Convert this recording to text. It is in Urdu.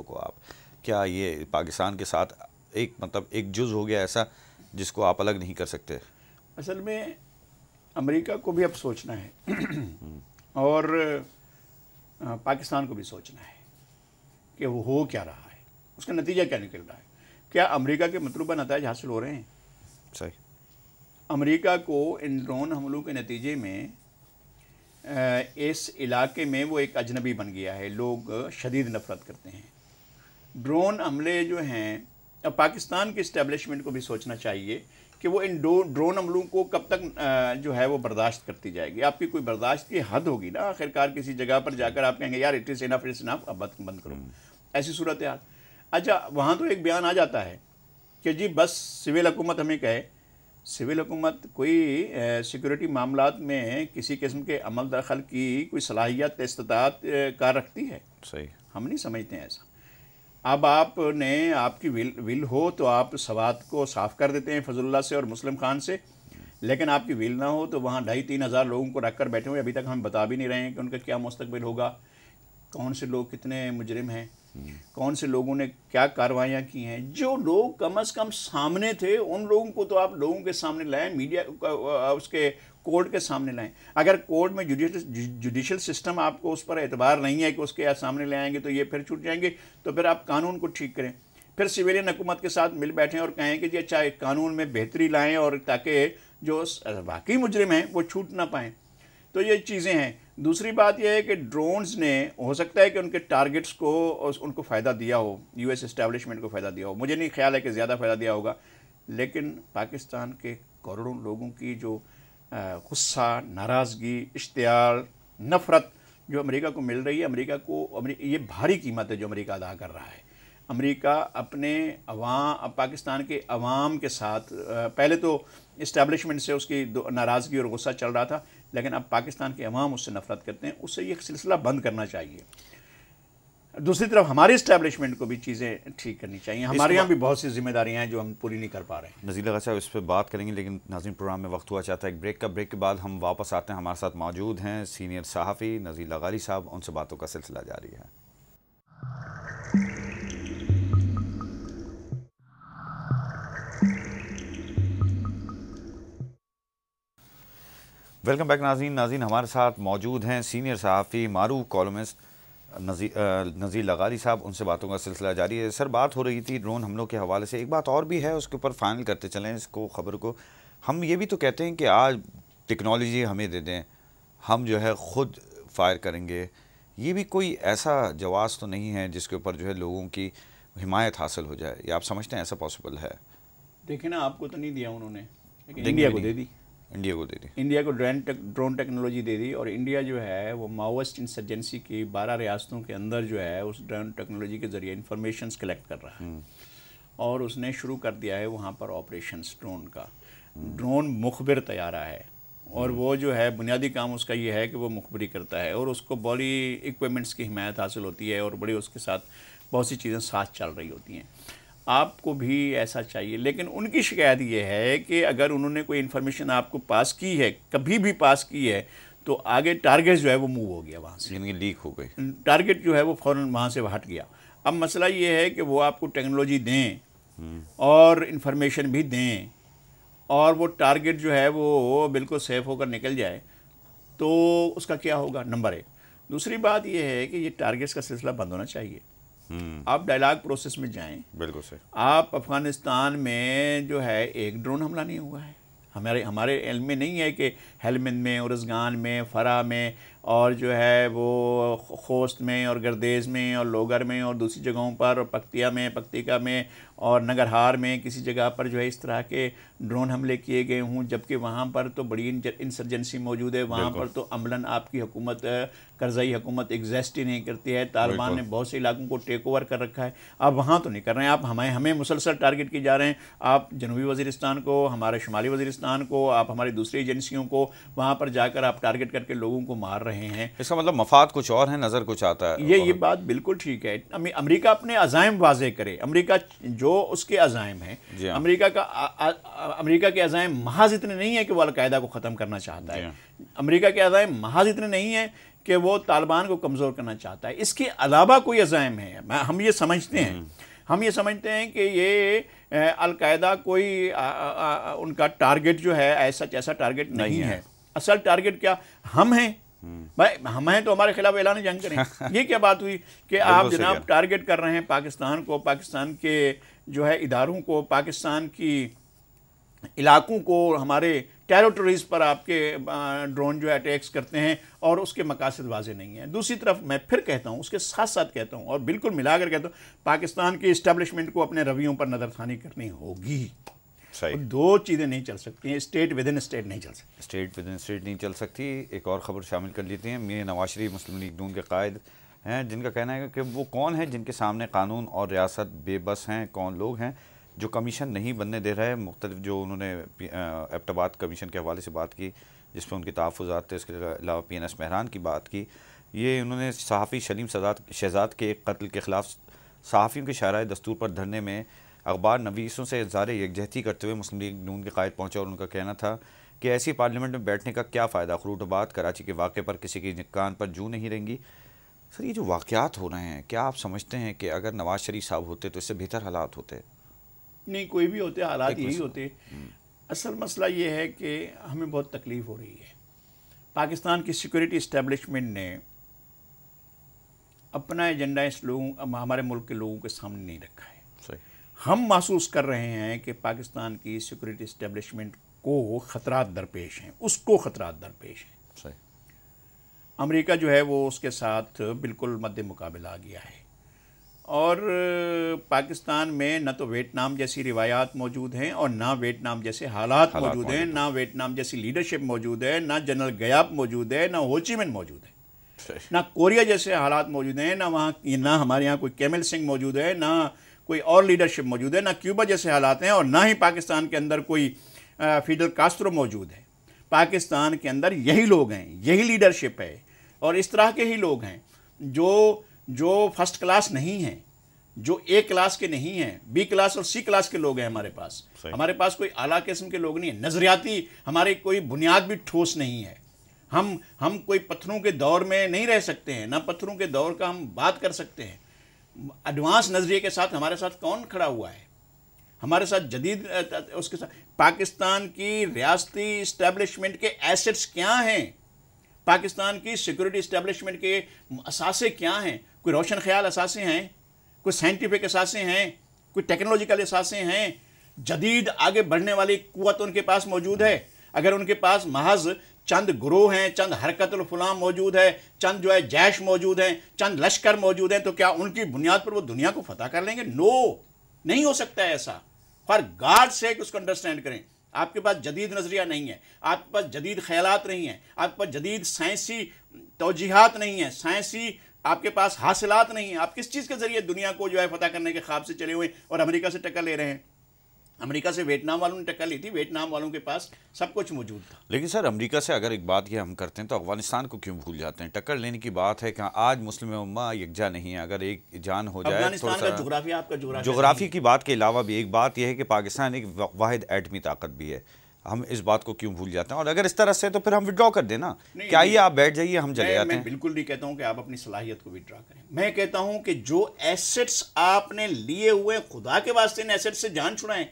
کو آپ؟ کیا یہ پاکستان کے ساتھ ایک مطلب ایک جز ہو گیا ایسا جس کو آپ الگ نہیں کر سکتے؟ اصل میں امریکہ کو بھی اب سوچنا ہے اور پاکستان کو بھی سوچنا ہے کہ وہ ہو کیا رہا ہے، اس کا نتیجہ کیا نکل رہا ہے. کیا امریکہ کے مطلوبہ نتائج حاصل ہو رہے ہیں؟ صحیح. امریکہ کو ان ڈرون حملوں کے نتیجے میں اس علاقے میں وہ ایک اجنبی بن گیا ہے. لوگ شدید نفرت کرتے ہیں. ڈرون حملے جو ہیں، اب پاکستان کی اسٹیبلشمنٹ کو بھی سوچنا چاہیے کہ وہ ان ڈرون حملوں کو کب تک جو ہے وہ برداشت کرتی جائے گی. آپ کی کوئی برداشت کی حد ہوگی نا. آخرکار کسی جگہ پر جا کر آپ کہیں گے یار اٹ از انف، اب بند کرو. ایسی صورتحال. اچھا وہاں تو ایک بیان آ جاتا ہے کہ جی بس سول حکومت ہمیں کہے. سول حکومت کوئی سیکورٹی معاملات میں کسی قسم کے عمل دخل کی کوئی صلاحیت استطاعت کار رکھتی ہے؟ صحیح. ہم نہیں سمجھتے ہیں ایسا. اب آپ نے آپ کی ول ہو تو آپ سوات کو صاف کر دیتے ہیں فضل اللہ سے اور مسلم خان سے، لیکن آپ کی ول نہ ہو تو وہاں 2,500-3,000 ہزار لوگوں کو رکھ کر بیٹھے ہوئے. ابھی تک ہم بتا بھی نہیں رہے ہیں کہ ان کا کیا مستقبل ہوگا، کون سے لوگ کتنے مجرم ہیں، کون سے لوگوں نے کیا کاروائیاں کی ہیں. جو لوگ کم از کم سامنے تھے ان لوگوں کو تو آپ لوگوں کے سامنے لائیں، میڈیا اس کے کورٹ کے سامنے لائیں. اگر کورٹ میں جوڈیشل سسٹم آپ کو اس پر اعتبار نہیں ہے کہ اس کے سامنے لے آئیں گے تو یہ پھر چھوٹ جائیں گے. تو پھر آپ قانون کو ٹھیک کریں، پھر سویلین حکومت کے ساتھ مل بیٹھیں اور کہیں کہ جی اچھا قانون میں بہتری لائیں اور تاکہ جو واقعی مجرم ہیں وہ چھوٹ نہ پائیں. تو یہ چیزیں ہیں. دوسری بات یہ ہے کہ ڈرونز نے ہو سکتا ہے کہ ان کے ٹارگٹس کو ان کو فائدہ دیا ہو، یو ایس اسٹیبلشمنٹ کو فائدہ دیا ہو. مجھے نہیں خیال ہے کہ زیادہ فائدہ دیا ہوگا، لیکن پاکستان کے کروڑوں لوگوں کی جو غصہ، ناراضگی، اشتعال، نفرت جو امریکہ کو مل رہی ہے، امریکہ کو یہ بھاری قیمت ہے جو امریکہ ادا کر رہا ہے. امریکہ اپنے عوام، پاکستان کے عوام کے ساتھ پہلے تو اسٹیبلشمنٹ سے اس کی ناراضگی اور غصہ چل رہا تھا، لیکن اب پاکستان کے عوام اس سے نفرت کرتے ہیں. اس سے یہ سلسلہ بند کرنا چاہیے. دوسری طرف ہماری اسٹیبلشمنٹ کو بھی چیزیں ٹھیک کرنی چاہیے. ہمارے یہاں بھی بہت سی ذمہ داریاں ہیں جو ہم پوری نہیں کر پا رہے ہیں. نذیر لغاری صاحب اس پہ بات کریں گے، لیکن ناظرین پروگرام میں وقت ہوا چاہتا ہے ایک بریک کا. بریک کے بعد ہم واپس آتے ہیں. ہمارے ساتھ موجود ہیں سینئر صحافی نذیر لغاری صاحب، ان سے باتوں کا سلسلہ جاری ہے. ویلکم بیک ناظرین ہمارے ساتھ موجود ہیں سینئر صحافی معروف کالمسٹ نذیر لغاری صاحب، ان سے باتوں کا سلسلہ جاری ہے. سر بات ہو رہی تھی ڈرون حملوں کے حوالے سے، ایک بات اور بھی ہے اس کے اوپر فائنل کرتے چلیں اس کو خبر کو. ہم یہ بھی تو کہتے ہیں کہ آج ٹیکنالوجی ہمیں دے دیں، ہم جو ہے خود فائر کریں گے. یہ بھی کوئی ایسا جواز تو نہیں ہے جس کے اوپر جو ہے لوگوں کی حمایت حاصل ہو جائے، یا آپ سمجھتے ہیں ایسا پاسبل ہے؟ دیکھیں نا، آپ کو تو نہیں دیا انہوں نے، لیکن انڈیا کو دے دی. انڈیا کو دے دی. انڈیا کو ڈرون ٹیکنالوجی دے دی، اور انڈیا جو ہے وہ ماوسٹ انسرجنسی کی 12 ریاستوں کے اندر جو ہے اس ڈرون ٹیکنالوجی کے ذریعے انفارمیشنز کلیکٹ کر رہا ہے. اور اس نے شروع کر دیا ہے وہاں پر آپریشنز ڈرون کا. ڈرون مخبر طیارہ ہے، اور وہ جو ہے بنیادی کام اس کا یہ ہے کہ وہ مخبری کرتا ہے، اور اس کو بڑی ایکوپمنٹس کی حمایت حاصل ہوتی ہے، اور بڑی اس کے ساتھ بہت سی چیزیں ساتھ چل رہی ہوتی ہیں. آپ کو بھی ایسا چاہیے. لیکن ان کی شکایت یہ ہے کہ اگر انہوں نے کوئی انفارمیشن آپ کو پاس کی ہے، کبھی بھی پاس کی ہے، تو آگے ٹارگٹ جو ہے وہ موو ہو گیا وہاں سے، یعنی لیک ہو گئی. ٹارگٹ جو ہے وہ فوراً وہاں سے ہٹ گیا. اب مسئلہ یہ ہے کہ وہ آپ کو ٹیکنالوجی دیں اور انفارمیشن بھی دیں، اور وہ ٹارگٹ جو ہے وہ بالکل سیف ہو کر نکل جائے، تو اس کا کیا ہوگا؟ نمبر 1. دوسری بات یہ ہے کہ یہ ٹارگٹس کا سلسلہ بند ہونا چاہیے. آپ ڈائلاگ پروسیس میں جائیں. بالکل صحیح. آپ افغانستان میں جو ہے ایک ڈرون حملہ نہیں ہوا ہے. ہمارے علم میں نہیں ہے کہ ہیلمند میں، ارزگان میں، فرا میں، اور جو ہے وہ خوست میں اور گردیز میں اور لوگر میں اور دوسری جگہوں پر، پکتیا میں، پکتیکا میں اور نگرہار میں کسی جگہ پر جو ہے اس طرح کے ڈرون حملے کیے گئے ہوں، جبکہ وہاں پر تو بڑی انسرجنسی موجود ہے. وہاں پر تو عملاً آپ کی حکومت، کرزئی حکومت ایگزسٹ ہی نہیں کرتی ہے. طالبان نے بہت سے علاقوں کو ٹیک اوور کر رکھا ہے. آپ وہاں تو نہیں کر رہے ہیں. آپ ہمیں مسلسل ٹارگٹ کی جا رہے ہیں. آپ جنوبی وزیرستان کو، ہمارے شمالی وزیرستان کو، آپ ہماری دوسری ایجنسیوں کو وہاں پر جا کر آپ ٹارگٹ کر کے لوگوں کو مار رہے ہیں. اس کا مطلب مفاد کچھ اور ہے، نظر کچھ آتا ہے. یہ بات بالکل ٹھیک ہے. امریکہ اپنے عزائم واضح کرے. امریکہ جو اس کے عزائم ہیں، امریکہ کے عزائم محض اتنے نہیں ہیں کہ وہ القاعدہ کو ختم کرنا چاہتا ہے. امریکہ کے عزائم محض اتنے نہیں ہیں کہ وہ طالبان کو کمزور کرنا چاہتا ہے. اس کے علاوہ کوئی عزائم ہے. ہم یہ سمجھتے ہیں کہ یہ القاعدہ کوئی ان کا ٹارگٹ جو ہے ایسا ٹارگٹ نہیں ہے. اصل ٹارگٹ کیا ہم ہیں. ہم ہیں تو ہمارے خلاف اعلان جنگ کریں. یہ کیا بات ہوئی کہ آپ جناب ٹارگٹ کر رہے ہیں پاکستان کو, پاکستان کے جو ہے اداروں کو, پاکستان کی علاقوں کو, ہمارے ٹیریٹریز پر آپ کے ڈرون جو ہے اٹیکس کرتے ہیں اور اس کے مقاصد واضح نہیں ہیں. دوسری طرف میں پھر کہتا ہوں, اس کے ساتھ ساتھ کہتا ہوں اور بالکل ملا کر کہتا ہوں, پاکستان کی اسٹیبلشمنٹ کو اپنے رویوں پر نظر ثانی کرنی ہوگی. دو چیزیں نہیں چل سکتی ہیں. اسٹیٹ ود ان اسٹیٹ نہیں چل سکتی. اسٹیٹ ود ان اسٹیٹ نہیں چل سکتی. ایک اور خبر شامل کر لیتے ہیں. میر نواز شریف مسلم لیگ نون کے قائد ہیں, جن کا کہنا ہے کہ وہ کون ہیں جن کے سامنے قانون اور ریاست بے بس ہیں, کون لوگ ہیں جو کمیشن نہیں بننے دے رہے. مختلف جو انہوں نے ایبٹ کمیشن کے حوالے سے بات کی جس پہ ان کے تحفظات تھے, اس کے علاوہ پی این ایس مہران کی بات کی. یہ انہوں نے صحافی شلیم شہزاد کے قتل کے خلاف صحافیوں کے شاہراہ دستور پر دھرنے میں اخبار نویسوں سے اظہار یکجہتی کرتے ہوئے مسلم لیگ نون کے قائد پہنچے اور ان کا کہنا تھا کہ ایسی پارلیمنٹ میں بیٹھنے کا کیا فائدہ, خروٹ آباد کراچی کے واقعے پر کسی کی کان پر جوں نہیں رہیں گی. سر یہ جو واقعات ہو رہے ہیں, کیا آپ سمجھتے ہیں کہ اگر نواز شریف صاحب ہوتے تو اس سے بہتر حالات ہوتے؟ نہیں, کوئی بھی ہوتے, حالات یہی ہوتے. اصل مسئلہ یہ ہے کہ ہمیں بہت تکلیف ہو رہی ہے. پاکستان کی سیکورٹی اسٹیبلشمنٹ نے اپنا ایجنڈا ہمارے ملک کے لوگوں کے سامنے نہیں رکھا ہے. ہم محسوس کر رہے ہیں کہ پاکستان کی سیکورٹی اسٹیبلشمنٹ کو خطرات درپیش ہیں, اس کو خطرات درپیش ہیں. امریکہ جو ہے وہ اس کے ساتھ بالکل مد مقابل آ گیا ہے. اور پاکستان میں نہ تو ویتنام جیسی روایات موجود ہیں اور نہ ویتنام جیسے حالات موجود ہیں, نہ ویتنام جیسی لیڈرشپ موجود ہے, نہ جنرل گیاپ موجود ہے, نہ ہو چی من موجود ہے, نہ کوریا جیسے حالات موجود ہیں, نہ ہمارے یہاں کوئی کیمل سنگھ موجود ہے, نہ کوئی اور لیڈرشپ موجود ہے, نہ کیوبا جیسے حالات ہیں, اور نہ ہی پاکستان کے اندر کوئی فیڈل کاسٹرو موجود ہے. پاکستان کے اندر یہی لوگ ہیں, یہی لیڈرشپ ہے, اور اس طرح کے ہی لوگ ہیں جو فرسٹ کلاس نہیں ہیں, جو اے کلاس کے نہیں ہیں, بی کلاس اور سی کلاس کے لوگ ہیں ہمارے پاس. ہمارے پاس کوئی اعلیٰ قسم کے لوگ نہیں ہیں. نظریاتی ہماری کوئی بنیاد بھی ٹھوس نہیں ہے. ہم کوئی پتھروں کے دور میں نہیں رہ سکتے ہیں, نہ پتھروں کے دور کا ہم بات کر سکتے ہیں. ایڈوانس نظریے کے ساتھ ہمارے ساتھ کون کھڑا ہوا ہے؟ ہمارے ساتھ جدید اس کے ساتھ پاکستان کی ریاستی اسٹیبلشمنٹ کے ایسٹس کیا ہیں؟ پاکستان کی سیکورٹی اسٹیبلشمنٹ کے اثاثے کیا ہیں؟ کوئی روشن خیال اثاثے ہیں؟ کوئی سائنٹیفک اثاثے ہیں؟ کوئی ٹیکنالوجیکل اثاثے ہیں؟ جدید آگے بڑھنے والی قوت ان کے پاس موجود ہے؟ اگر ان کے پاس محض چند گروہ ہیں, چند حرکت الفلام موجود ہے, چند جو ہے جیش موجود ہیں, چند لشکر موجود ہیں, تو کیا ان کی بنیاد پر وہ دنیا کو فتح کر لیں گے؟ نو, نہیں ہو سکتا ہے ایسا. فار گاڈ سیک اس کو انڈرسٹینڈ کریں. آپ کے پاس جدید نظریہ نہیں ہے, آپ کے پاس جدید خیالات نہیں ہیں, آپ کے پاس جدید سائنسی توجیحات نہیں ہیں, سائنسی آپ کے پاس حاصلات نہیں ہیں. آپ کس چیز کے ذریعے دنیا کو جو ہے فتح کرنے کے خواب سے چلے ہوئے اور امریکہ سے ٹکر لے رہے ہیں؟ امریکہ سے ویتنام والوں نے ٹکر لی تھی, ویتنام والوں کے پاس سب کچھ موجود تھا. لیکن سر امریکہ سے اگر ایک بات یہ ہم کرتے ہیں تو افغانستان کو کیوں بھول جاتے ہیں؟ ٹکر لینے کی بات ہے کہ آج مسلم امہ یکجا نہیں ہے. اگر ایک جان ہو جائے, افغانستان کا جغرافیہ, آپ کا جغرافی کی بات کے علاوہ بھی ایک بات یہ ہے کہ پاکستان ایک واحد ایٹمی طاقت بھی ہے. ہم اس بات کو کیوں بھول جاتے ہیں؟ اور اگر اس طرح سے تو پھر ہم وڈرا کر دیں نا. کیا یہ آپ بیٹھ جائیے, ہم چلے جاتے ہیں؟ میں بالکل نہیں کہتا ہوں کہ آپ اپنی صلاحیت کو وڈرا کریں. میں کہتا ہوں کہ جو ایسٹس آپ نے لیے ہوئے, خدا کے واسطے ان ایسٹس سے جان چھڑائیں.